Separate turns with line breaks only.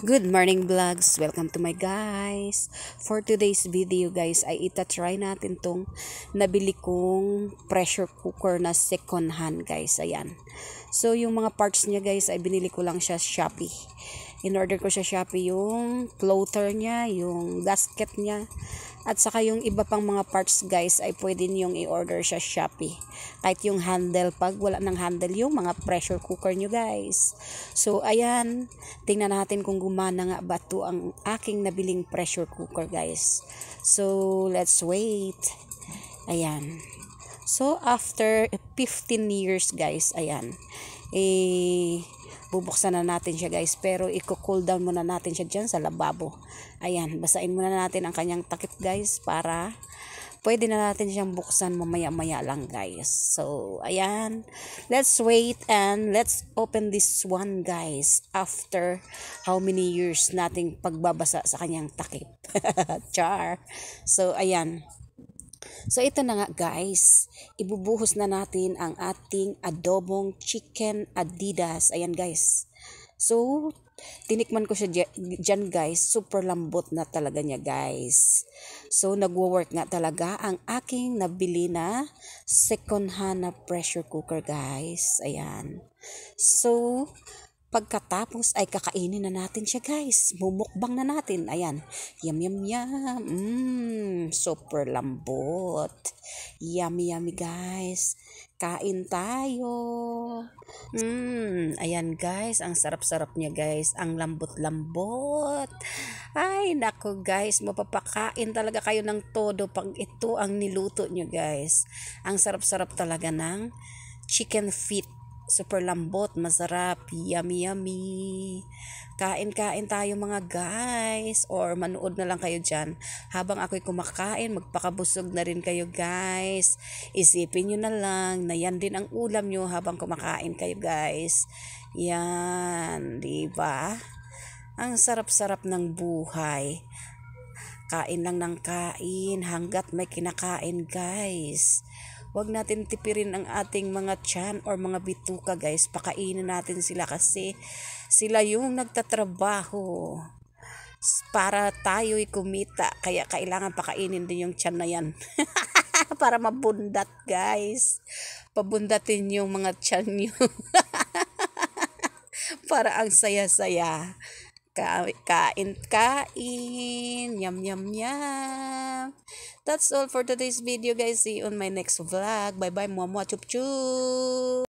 Good morning vlogs! Welcome to my guys! For today's video guys ay itatry natin tong nabili kong pressure cooker na second hand guys. Ayan. So yung mga parts niya guys ay binili ko lang siya Shopee. In-order ko siya Shopee yung floater niya, yung gasket niya. At saka yung iba pang mga parts guys ay pwede niyong i-order siya Shopee. Kahit yung handle, pag wala ng handle yung mga pressure cooker nyo guys. So ayan, tingnan natin kung gumana nga ba ito ang aking nabiling pressure cooker guys. So let's wait. Ayan. So after 15 years guys, ayan. Bubuksan na natin siya guys, pero i-cool down muna natin siya dyan sa lababo. Ayan, basain muna natin ang kanyang takip guys para pwede na natin siyang buksan mamaya-maya lang guys. So ayan, let's wait and let's open this one guys after how many years nating pagbabasa sa kanyang takip. Char. So ayan. So ito na nga guys, ibubuhos na natin ang ating adobong chicken Adidas. Ayan guys. So tinikman ko siya dyan guys, super lambot na talaga niya guys. So nagwo-work nga talaga ang aking nabili na second hand na pressure cooker guys. Ayan. So pagkatapos ay kakainin na natin siya guys. Mumukbang na natin. Ayan. Yum yum yum. Super lambot. Yummy yummy guys. Kain tayo. Ayan guys. Ang sarap-sarap niya guys. Ang lambot-lambot. Ay nako guys. Mapapakain talaga kayo ng todo pag ito ang niluto nyo guys. Ang sarap-sarap talaga ng chicken feet. Super lambot, masarap, yummy yummy. Kain-kain tayo mga guys, or manood na lang kayo dyan habang ako'y kumakain. Magpakabusog na rin kayo guys. Isipin nyo na lang na yan din ang ulam nyo habang kumakain kayo guys. Yan, diba? Ang sarap-sarap ng buhay. Kain lang ng kain hanggat may kinakain guys. Huwag natin tipirin ang ating mga tiyan or mga bituka guys. Pakainin natin sila kasi sila yung nagtatrabaho para tayo'y kumita. Kaya kailangan pakainin din yung tiyan na yan. Para mabundat guys. Pabundatin yung mga tiyan nyo. Para ang saya-saya. Kain. Yum, yum, yum. That's all for today's video, guys. See you on my next vlog. Bye-bye, muah, muah, chup, chup.